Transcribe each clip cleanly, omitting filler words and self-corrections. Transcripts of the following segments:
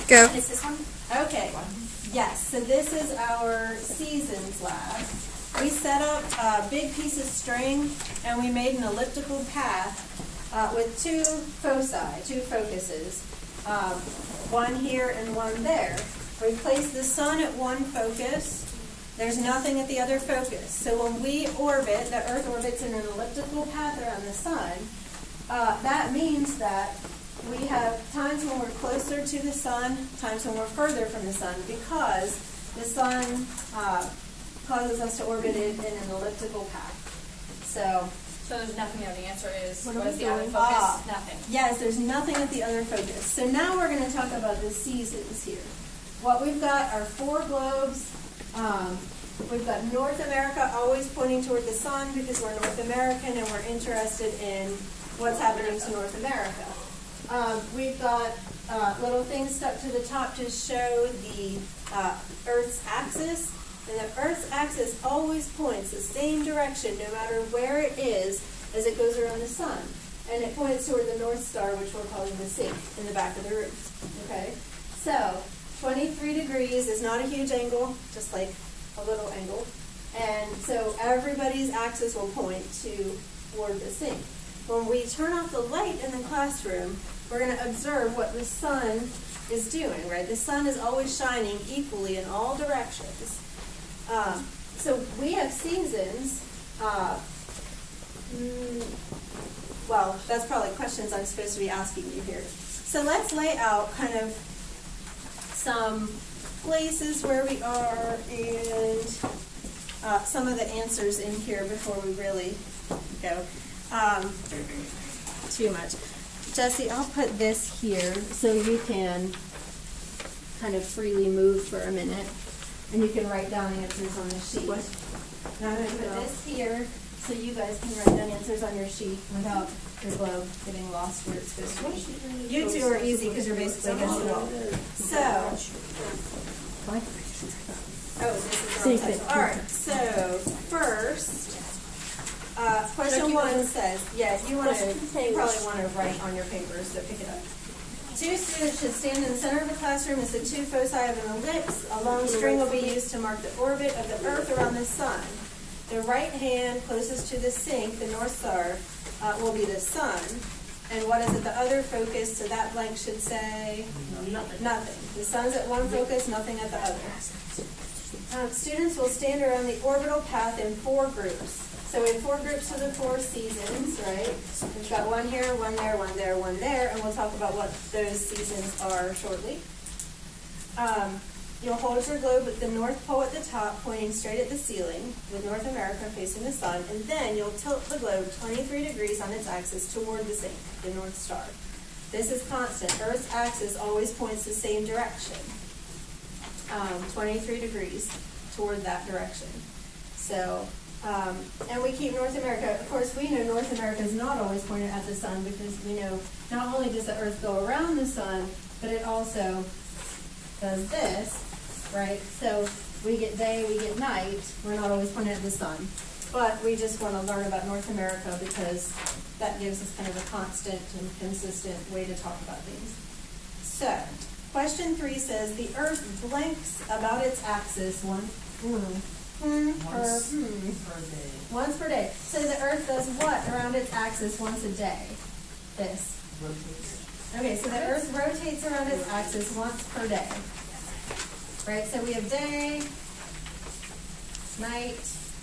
Go. Is this one? Okay. Yes, so this is our seasons lab. We set up a big piece of string and we made an elliptical path with two foci, two focuses, one here and one there. We place the sun at one focus. There's nothing at the other focus. So when we orbit, the Earth orbits in an elliptical path around the sun, that means that we have times when we're closer to the sun, times when we're further from the sun, because the sun causes us to orbit it in an elliptical path. So there's nothing there. The answer is, what is the doing? other focus? Nothing. Yes, there's nothing at the other focus. So now we're going to talk about the seasons here. What we've got are four globes. We've got North America always pointing toward the sun because we're North American and we're interested in what's happening to North America. We've got little things stuck to the top to show the Earth's axis. And the Earth's axis always points the same direction no matter where it is as it goes around the sun. And it points toward the North Star, which we're calling the sink in the back of the roof. Okay? So 23 degrees is not a huge angle, just like a little angle. And so everybody's axis will point toward the sink. When we turn off the light in the classroom, we're going to observe what the sun is doing, right? The sun is always shining equally in all directions. So we have seasons. Well, that's probably questions I'm supposed to be asking you here. So let's lay out kind of some places where we are and some of the answers in here before we really go too much. Jesse, I'll put this here so you can kind of freely move for a minute. And you can write down answers on the sheet. Now I'm going to put this here so you guys can write down answers on your sheet without your globe getting lost where it's supposed to be. You two are easy because you're basically against the wall. So, this is wrong. All right, so first, question 1 says, you probably want to write on your papers, so pick it up. Two students should stand in the center of the classroom as the two foci of an ellipse. A long string will be used to mark the orbit of the Earth around the sun. The right hand closest to the sink, the North Star, will be the sun. And what is at the other focus? So that blank should say nothing. The sun's at one focus, nothing at the other. Students will stand around the orbital path in 4 groups. So we have 4 groups of the 4 seasons, right? We've got one here, one there, one there, one there, and we'll talk about what those seasons are shortly. You'll hold your globe with the North Pole at the top pointing straight at the ceiling, with North America facing the sun, and then you'll tilt the globe 23 degrees on its axis toward the sink, the North Star. This is constant. Earth's axis always points the same direction, 23 degrees toward that direction. So, and we keep North America, of course we know North America is not always pointed at the sun because we know not only does the Earth go around the sun, but it also does this, right? So we get day, we get night, we're not always pointed at the sun. But we just want to learn about North America because that gives us kind of a constant and consistent way to talk about things. So, question 3 says, the Earth blinks about its axis once per day. So the Earth does what around its axis once a day? This. Okay, so the Earth rotates around its axis once per day. Right, so we have day, night,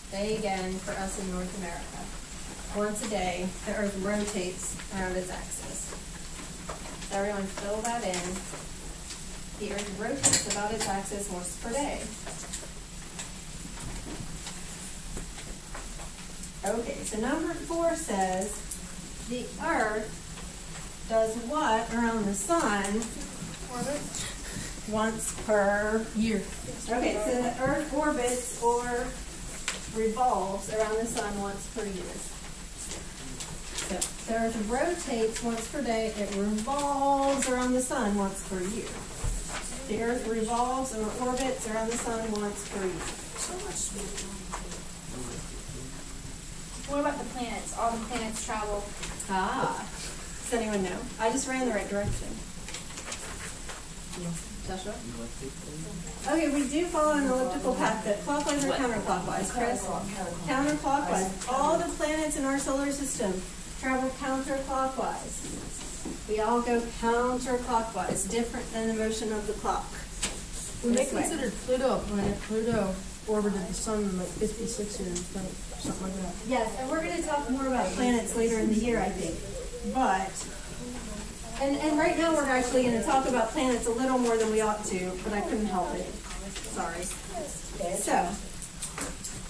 day again for us in North America. Once a day, the Earth rotates around its axis. So everyone fill that in. The Earth rotates about its axis once per day. Okay, so number 4 says, the Earth does what around the sun? Once per year. Okay, so the Earth orbits or revolves around the sun once per year. So the Earth rotates once per day. It revolves around the sun once per year. The Earth revolves or orbits around the sun once per year. What about the planets? All the planets travel. Does anyone know? I just ran the right direction. Joshua? Okay, we do follow an elliptical path, but clockwise or counterclockwise, Chris? Counterclockwise. All the planets in our solar system travel counterclockwise. We all go counterclockwise, different than the motion of the clock. When they This way. considered Pluto a planet, Pluto orbited the sun in like 56 years, I think, something like that. Yes, and we're going to talk more about planets later in the year, I think. But, and right now we're actually going to talk about planets a little more than we ought to, but I couldn't help it. Sorry. So,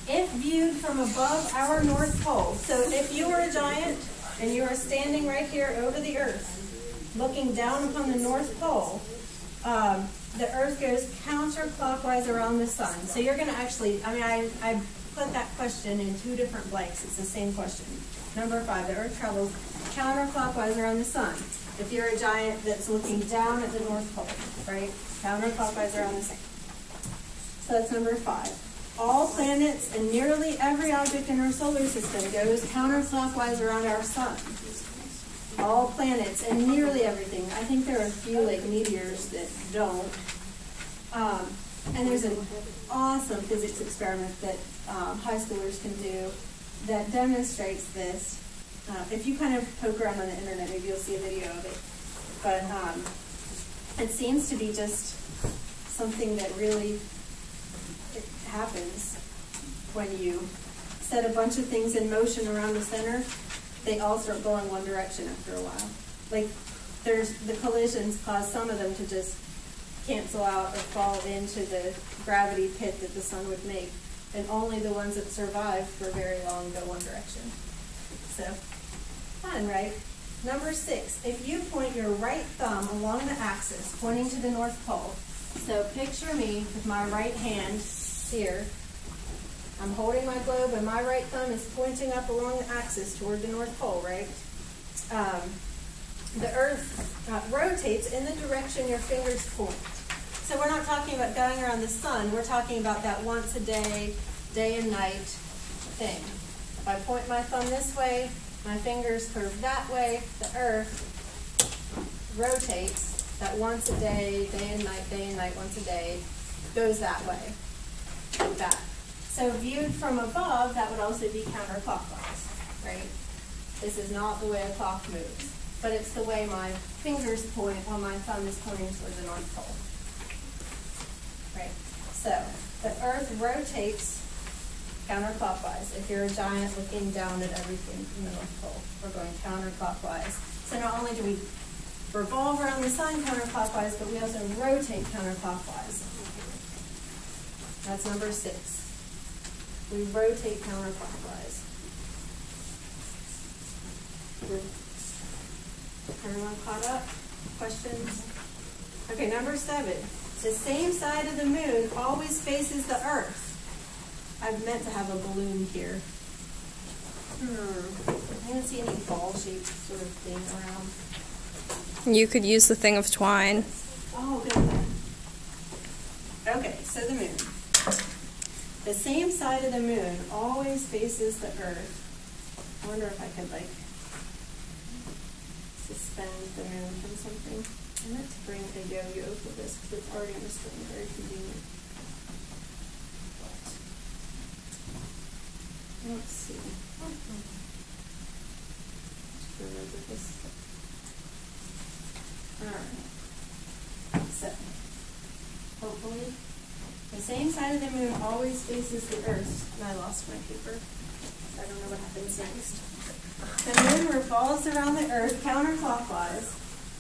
if viewed from above our North Pole, so if you were a giant and you are standing right here over the Earth, looking down upon the North Pole, the Earth goes counterclockwise around the sun. So you're going to actually, I put that question in two different blanks. It's the same question. Number 5, the Earth travels counterclockwise around the sun. If you're a giant that's looking down at the North Pole, right? Counterclockwise around the sun. So that's number 5. All planets and nearly every object in our solar system goes counterclockwise around our sun. All planets and nearly everything. I think there are a few like meteors that don't. And there's an awesome physics experiment that high schoolers can do that demonstrates this. If you kind of poke around on the internet, maybe you'll see a video of it. But it seems to be just something that really happens when you set a bunch of things in motion around the center. They all start going one direction after a while. Like, there's the collisions cause some of them to just cancel out or fall into the gravity pit that the sun would make. And only the ones that survive for very long go one direction. So, fun, right? Number 6, if you point your right thumb along the axis, pointing to the North Pole, so picture me with my right hand here. I'm holding my globe and my right thumb is pointing up along the axis toward the North Pole, right? The Earth rotates in the direction your fingers point. So we're not talking about going around the sun. We're talking about that once a day, day and night thing. If I point my thumb this way, my fingers curve that way, the Earth rotates that once a day and night, once a day, goes that way, like that. So viewed from above, that would also be counterclockwise, right? This is not the way a clock moves, but it's the way my fingers point while my thumb is pointing toward the North Pole, right? So the Earth rotates counterclockwise. If you're a giant looking down at everything from the North Pole, we're going counterclockwise. So not only do we revolve around the sun counterclockwise, but we also rotate counterclockwise. That's number 6. We rotate counterclockwise. Everyone caught up? Questions? Okay, number 7. The same side of the moon always faces the Earth. I've meant to have a balloon here. I don't see any ball-shaped sort of thing around. You could use the thing of twine. Oh, good. Okay, so the moon. The same side of the moon always faces the Earth. I wonder if I could, like, suspend the moon from something. I meant to bring a yo-yo for this because it's already on the screen. Very convenient. But, let's see. Just remember this. Alright. So, hopefully, the same side of the moon always faces the Earth. And I lost my paper. I don't know what happens next. The moon revolves around the Earth counterclockwise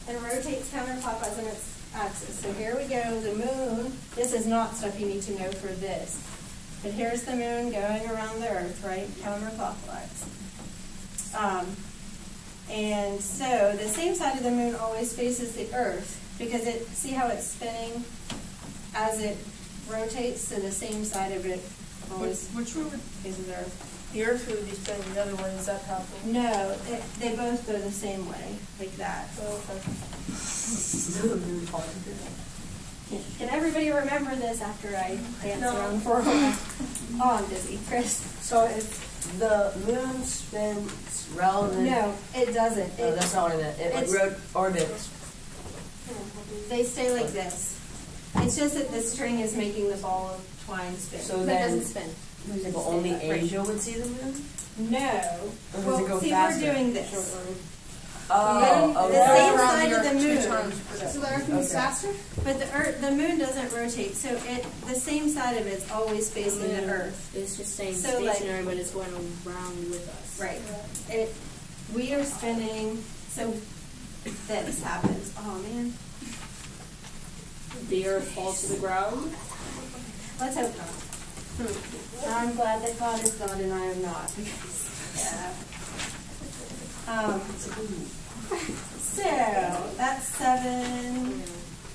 and rotates counterclockwise on its axis. So here we go, the moon. This is not stuff you need to know for this. But here's the moon going around the Earth, right? Counterclockwise. And so the same side of the moon always faces the Earth because see how it's spinning as it rotates, so the same side of it always Which one would faces the Earth. the Earth would be spinning, the other one, is that how? No, they both go the same way, like that. Oh, okay. Can everybody remember this after I dance around for a while? Oh, I'm dizzy. Chris? So if the moon spins relevant... No, it doesn't. No, that's not what I meant. It it's- orbits. They stay like this. It's just that the string is making the ball of twine spin. So But it then, doesn't spin. but only Asia would see the moon? No. Or does it Well, go see, faster? we're doing this. Oh, The okay. same Around side the of the Earth two moon. times per day. So the Earth moves Okay. faster? But the moon doesn't rotate, so the same side of it's always facing the Earth. It's just staying So, like- stationary, but it's going around with us. Right. We are spinning, so this happens. Oh man, The Earth falls to the ground. let's hope not. I'm glad that God is God and I am not. Yeah. So that's 7.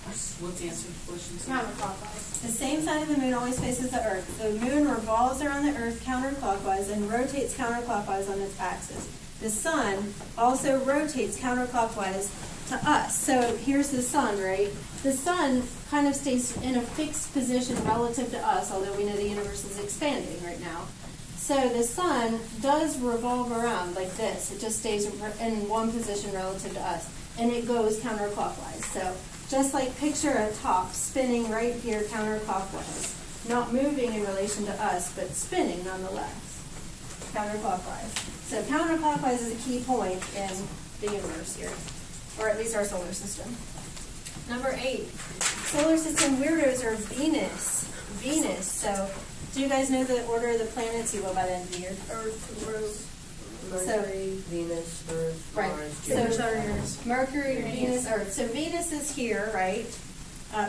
What's the answer to the question? Counterclockwise. The same side of the moon always faces the Earth. The moon revolves around the Earth counterclockwise and rotates counterclockwise on its axis. The sun also rotates counterclockwise to us. So here's the sun, right? The sun kind of stays in a fixed position relative to us, although we know the universe is expanding right now. So the sun does revolve around like this. It just stays in one position relative to us, and it goes counterclockwise. So just like picture a top spinning right here counterclockwise, not moving in relation to us, but spinning nonetheless, counterclockwise. So counterclockwise is a key point in the universe here, or at least our solar system. Number 8, solar system weirdos are Venus. Venus. So do you guys know the order of the planets you will by the end of the year? Mercury, Venus, Earth, Right. Mars, So Jupiter. Mercury, Venus, Earth. So Venus is here, right?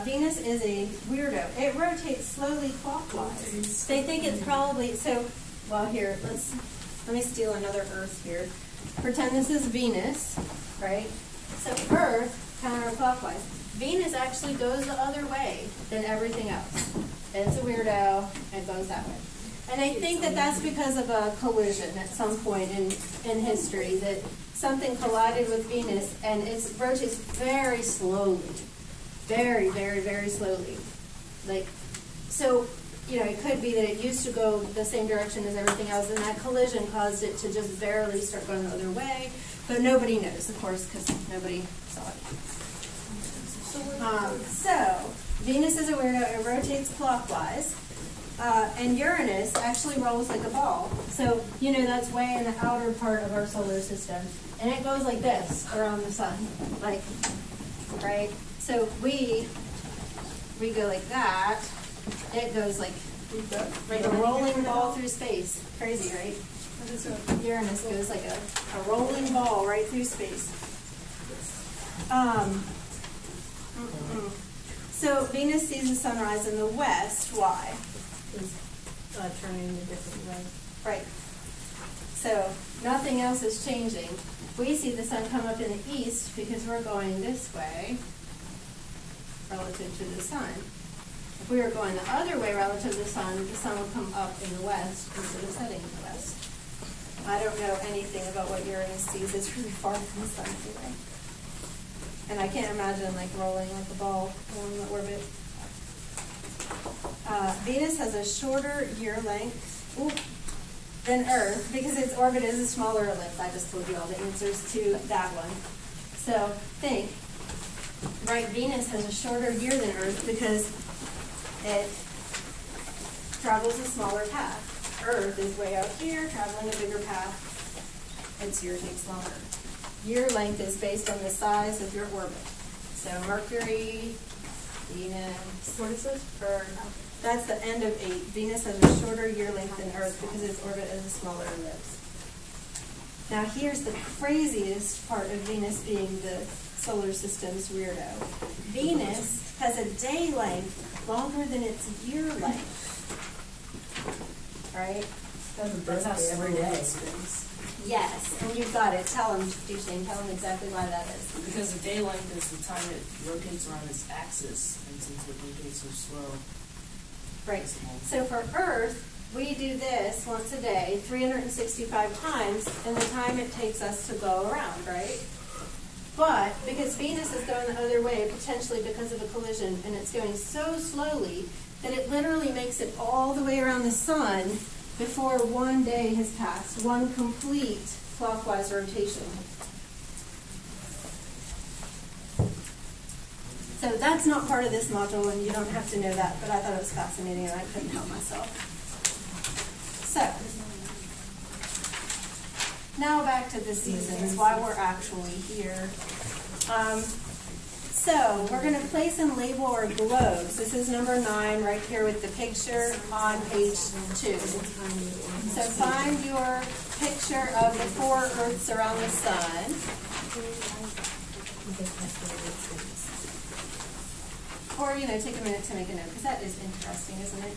Venus is a weirdo. It rotates slowly clockwise. They think it's probably well here. Let me steal another Earth here. Pretend this is Venus, right? So Earth counterclockwise. Venus actually goes the other way than everything else. It's a weirdo. It goes that way. And I think that that's because of a collision at some point in history, that something collided with Venus, and it rotates very slowly. Very, very, very slowly. So, it could be that it used to go the same direction as everything else, and that collision caused it to just barely start going the other way. But nobody knows, of course, because nobody saw it. So, Venus is a weirdo. It rotates clockwise. And Uranus actually rolls like a ball. So, that's way in the outer part of our solar system. And it goes like this around the sun. Right? So we go like that. It goes like a rolling ball through space. Crazy, right? Uranus goes like a rolling ball right through space. So Venus sees the sunrise in the west. Why? Turning in a different way. Right. So nothing else is changing. We see the sun come up in the east because we're going this way relative to the sun. If we were going the other way relative to the sun would come up in the west instead of setting in the west. I don't know anything about what Uranus sees. It's really far from the sun anyway. And I can't imagine rolling like a ball along the orbit. Venus has a shorter year length than Earth because its orbit is a smaller ellipse. I just told you all the answers to that one. So think, right, Venus has a shorter year than Earth because it travels a smaller path. Earth is way out here, traveling a bigger path. Its year takes longer. Year length is based on the size of your orbit. So Mercury, Venus. What is this? That's the end of 8. Venus has a shorter year length than Earth because its orbit is a smaller ellipse. Now here's the craziest part of Venus being the solar system's weirdo. Venus has a day length longer than its year length. Right? Has a birthday every day. Yes, and you've got it. Tell them, Duchesne, tell them exactly why that is. Because the day length is the time it rotates around its axis, and since it rotates so slow. Right. So for Earth, we do this once a day, 365 times, in the time it takes us to go around, right? But because Venus is going the other way, potentially because of a collision, and it's going so slowly that it literally makes it all the way around the sun before one day has passed, one complete clockwise rotation. So that's not part of this module, and you don't have to know that, but I thought it was fascinating, and I couldn't help myself. So, now back to the seasons, why we're actually here. So, we're going to place and label our globes. This is number 9 right here with the picture on page 2. So find your picture of the 4 Earths around the sun. Or, take a minute to make a note, because that is interesting, isn't it?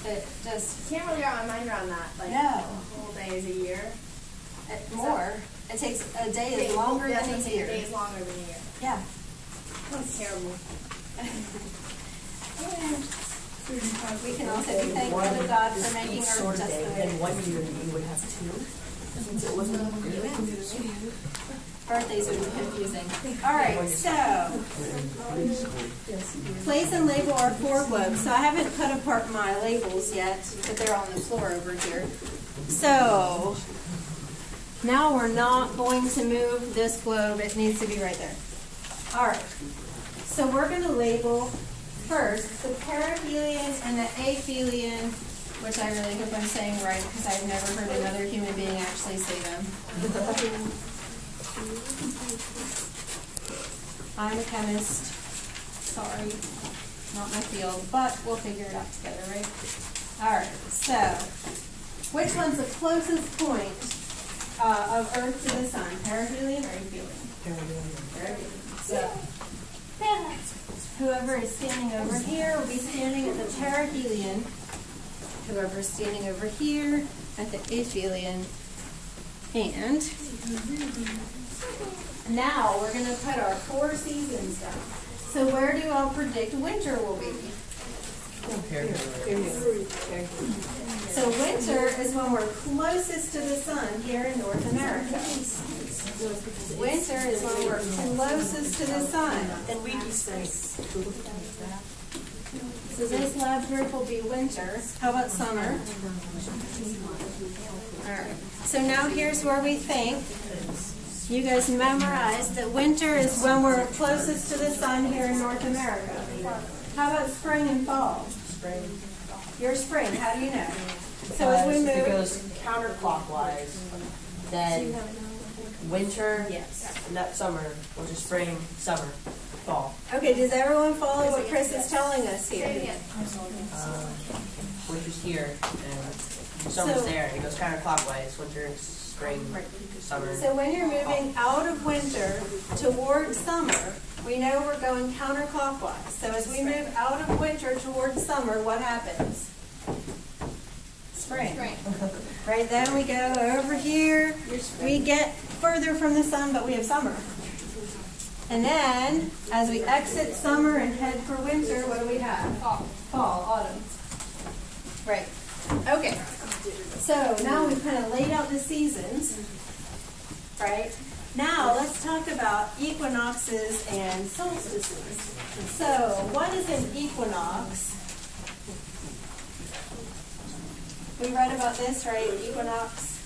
It just, Can't really wrap my mind around that. Like, No. a whole day is a year. more. It takes a day is longer That's than what I'm a saying, year. A day is longer than a year. Yeah. That's terrible. We can also be thankful to God for making Earth sort of just day, the way then it one is. year you would have 2. Since it wasn't Birthdays would be confusing. All right, so place and label our 4 globes. So I haven't cut apart my labels yet, but they're on the floor over here. So now we're not going to move this globe. It needs to be right there. All right. So we're going to label first the perihelion and the aphelion, which I really hope I'm saying right because I've never heard another human being actually say them. I'm a chemist. Sorry, not my field, but we'll figure it out together, right? All right, so which one's the closest point of Earth to the sun? Perihelion or aphelion? Perihelion. So whoever is standing over here will be standing at the perihelion. Whoever is standing over here at the aphelion. And now we're going to put our 4 seasons down. So where do you all predict winter will be? So winter is when we're closest to the sun here in North America. Winter is when we're closest to the sun. And we'd be safe. So this lab group will be winter. How about summer? All right. So now here's where we think. You guys memorized that winter is when we're closest to the sun here in North America. How about spring and fall? Spring. Your spring, how do you know? So as we It move, goes counterclockwise. Then winter, and that summer, which is spring, summer, fall. okay, does everyone follow what Chris is telling us here? Winter's here, and summer's So- there. It goes counterclockwise. Winter, spring, summer. So when you're moving out of winter toward summer, we know we're going counterclockwise. So as we move out of winter toward summer, what happens? Spring. Right, then we go over here. We get further from the sun, but we have summer. And then, as we exit summer and head for winter, what do we have? Fall, autumn. Right. Okay. So now we've kind of laid out the seasons, right? Now let's talk about equinoxes and solstices. So what is an equinox? We read about this, right? Equinox.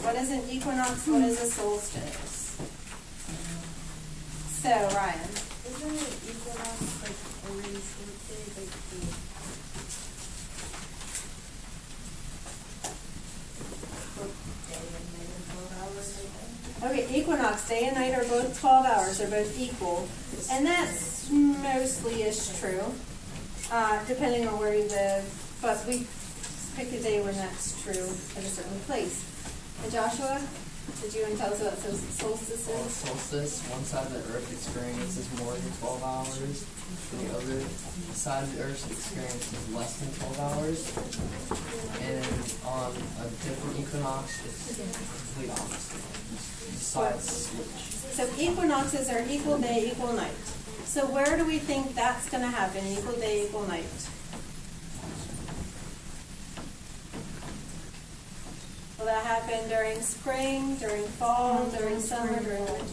What is an equinox? What is a solstice? So, Ryan. Isn't an equinox like a really short day, like Okay, equinox, day and night are both 12 hours, they're both equal. And that's mostly-ish true, depending on where you live. But we pick a day when that's true at a certain place. And Joshua, did you want to tell us about solstices? Well, solstice, one side of the Earth experiences more than 12 hours. The other side of the Earth's experience is less than 12 hours. And on a different equinox, it's complete opposite. Sides switch. So equinoxes are equal day, equal night. So where do we think that's going to happen, equal day, equal night? Will that happen during spring, during fall, during summer, during winter?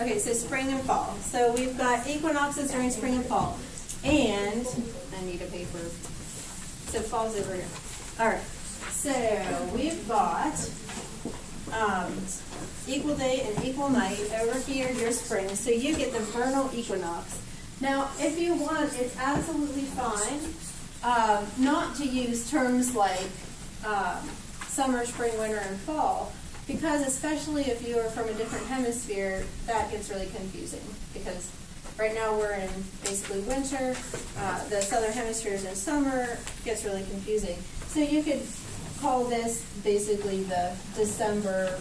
Okay, so spring and fall. So we've got equinoxes during spring and fall. And I need a paper. So fall's over here. All right. So we've got equal day and equal night. Over here, your spring. So you get the vernal equinox. Now, if you want, it's absolutely fine not to use terms like summer, spring, winter, and fall, because especially if you are from a different hemisphere, that gets really confusing. Because right now we're in basically winter, the southern hemisphere is in summer, it gets really confusing. So you could call this basically the December,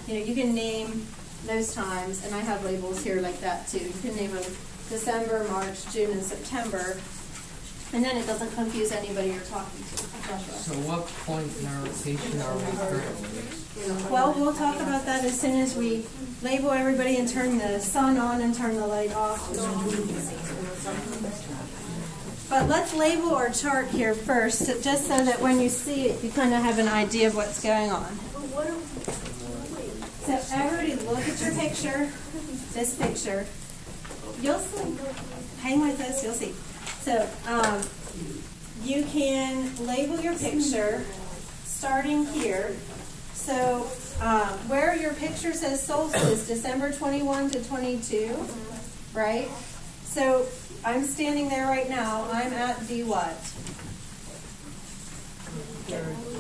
you can name those times, and I have labels here like that too. You can name them December, March, June, and September, and then it doesn't confuse anybody you're talking to. Joshua. So what point in our rotation are we currently? Well, we'll talk about that as soon as we label everybody and turn the sun on and turn the light off. But let's label our chart here first, just so that when you see it, you kind of have an idea of what's going on. So everybody look at your picture, this picture. You'll see. Hang with us, you'll see. So you can label your picture starting here. So where your picture says solstice, December 21 to 22, right? So I'm standing there right now. I'm at the what?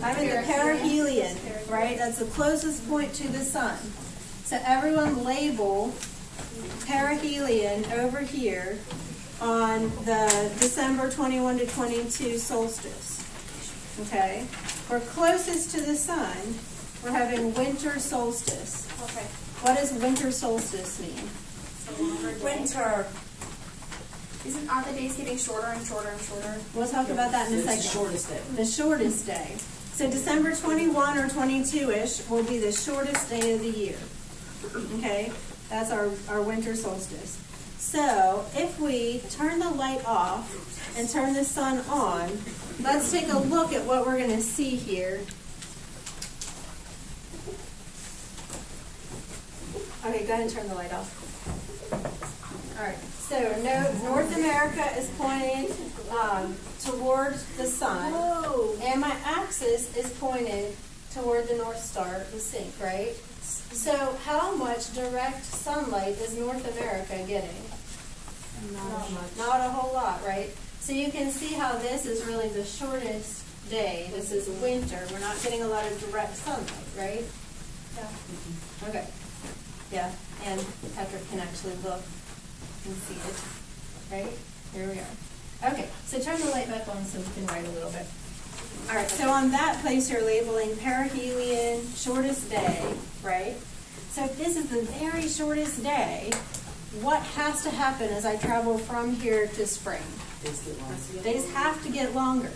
I'm in the perihelion, right? That's the closest point to the sun. So everyone label perihelion over here on the December 21 to 22 solstice. Okay? We're closest to the sun. We're having winter solstice. Okay. What does winter solstice mean? Winter. Aren't the days getting shorter and shorter and shorter? We'll talk about that in a second. It's the shortest day. The shortest day. So December 21 or 22-ish will be the shortest day of the year. Okay? That's our winter solstice. So if we turn the light off and turn the sun on, let's take a look at what we're going to see here. Okay, go ahead and turn the light off. All right. So North America is pointed toward the sun, and my axis is pointed toward the North Star, the sync, right? So how much direct sunlight is North America getting? Not a whole lot, right? So you can see how this is really the shortest day. This is winter. We're not getting a lot of direct sunlight, right? Yeah. Okay. Yeah, and Patrick can actually look and see it, right? Here we are. Okay, so turn the light back on so we can write a little bit. All right, so on that place you're labeling perihelion, shortest day, right? So if this is the very shortest day, what has to happen as I travel from here to spring? Days have to get longer.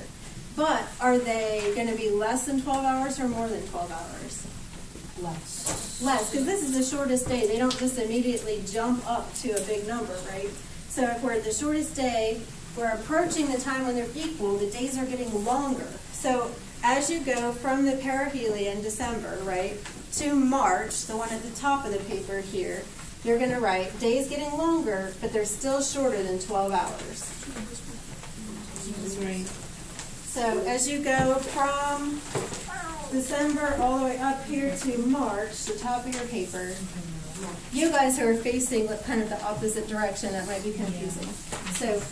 But are they going to be less than 12 hours or more than 12 hours? Less, because this is the shortest day. They don't just immediately jump up to a big number, right? So if we're at the shortest day, we're approaching the time when they're equal, the days are getting longer. So as you go from the perihelion, December, right, to March, the one at the top of the paper here, you're going to write days getting longer, but they're still shorter than 12 hours. So as you go from December all the way up here to March, the top of your paper, you guys who are facing kind of the opposite direction, that might be confusing. So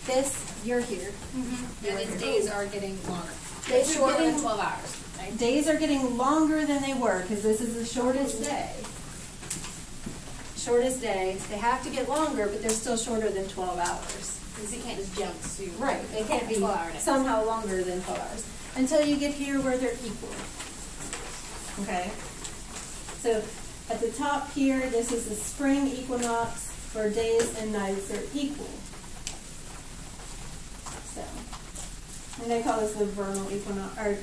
this, you're here. And its days are getting longer. Days are Shorter getting, than 12 hours. Right? days are getting longer than they were because this is the shortest day. Shortest day. They have to get longer, but they're still shorter than 12 hours. Because it can't just jump to Right. They can't be 12-hour days. somehow longer than 12 hours until you get here where they're equal. Okay? So at the top here, this is the spring equinox where days and nights are equal. So, and they call this the vernal equinox, or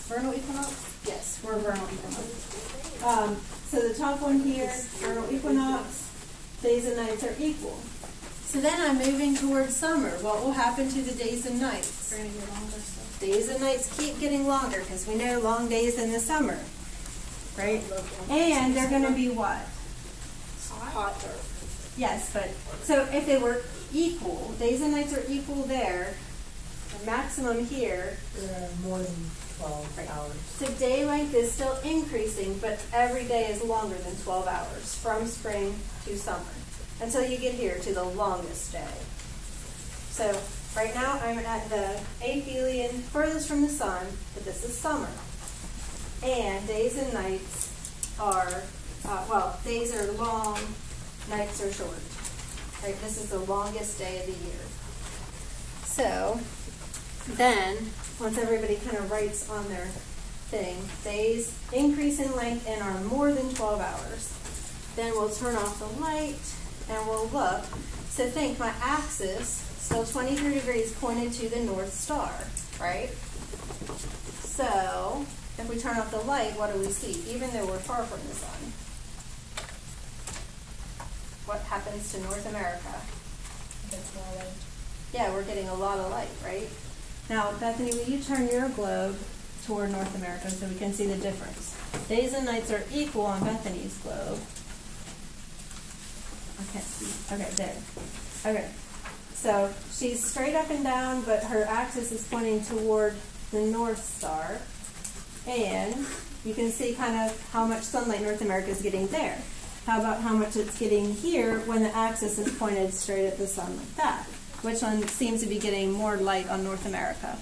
vernal equinox? Yes, we're vernal equinox. So the top one here, vernal equinox, days and nights are equal. So then I'm moving towards summer. What will happen to the days and nights? They're going to get longer still. Days and nights keep getting longer because we know long days in the summer, right? And they're going to be what? Hotter. Yes, but so if they were equal, days and nights are equal there, the maximum here, More than 12 Right. hours. So day length is still increasing, but every day is longer than 12 hours from spring to summer until you get here to the longest day. So right now I'm at the aphelion furthest from the sun, but this is summer. And days and nights are, days are long, nights are short. Right, this is the longest day of the year. So then, once everybody kind of writes on their thing, days increase in length and are more than 12 hours. Then we'll turn off the light and we'll look. So think my axis, still 23 degrees pointed to the North Star, right? So if we turn off the light, what do we see? Even though we're far from the sun. What happens to North America? Yeah, we're getting a lot of light, right? Now, Bethany, will you turn your globe toward North America so we can see the difference? Days and nights are equal on Bethany's globe. I can't see. Okay, there. Okay. So she's straight up and down, but her axis is pointing toward the North Star. And you can see kind of how much sunlight North America is getting there. How about how much it's getting here when the axis is pointed straight at the sun like that? Which one seems to be getting more light on North America?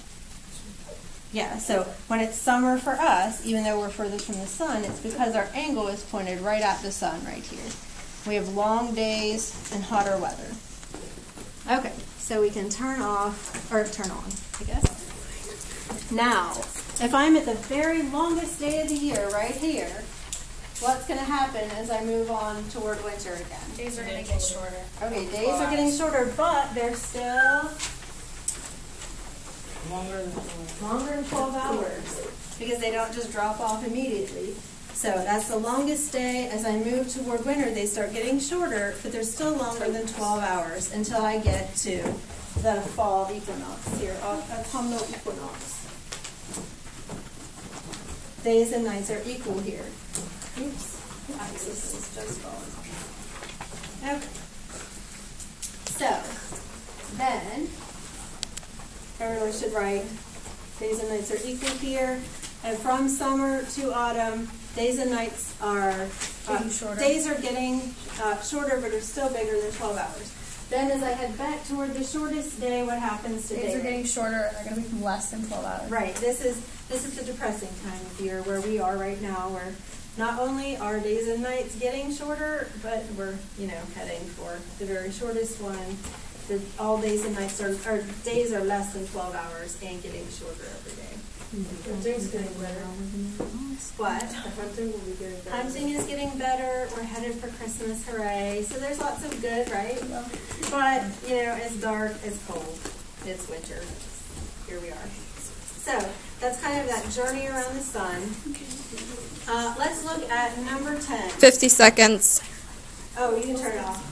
Yeah, so when it's summer for us, even though we're furthest from the sun, it's because our angle is pointed right at the sun right here. We have long days and hotter weather. Okay, so we can turn off, or turn on, I guess. Now, if I'm at the very longest day of the year right here, what's going to happen as I move on toward winter again? Days are going to get shorter. Okay, days are getting shorter, but they're still longer than 12 hours because they don't just drop off immediately. So that's the longest day. As I move toward winter, they start getting shorter, but they're still longer than 12 hours until I get to the fall equinox here, autumnal equinox. Days and nights are equal here. Oops, axis is just falling off. Okay. So, then, everyone should write days and nights are equal here. And from summer to autumn, days and nights are shorter. Days are getting shorter, but are still bigger than 12 hours. Then as I head back toward the shortest day, what happens to Days day? are getting shorter and they're going to be less than 12 hours. Right. This is the depressing time of year where we are right now, where not only are days and nights getting shorter, but we're, heading for the very shortest one. All days and nights or days are less than 12 hours and getting shorter every day. Hunting's getting better. What? The hunting will be getting better. Hunting is getting better. We're headed for Christmas, hooray. So there's lots of good, right? But, it's dark, it's cold, it's winter. Here we are. So that's kind of that journey around the sun. Let's look at number 10. 50 seconds. Oh, you can turn it off.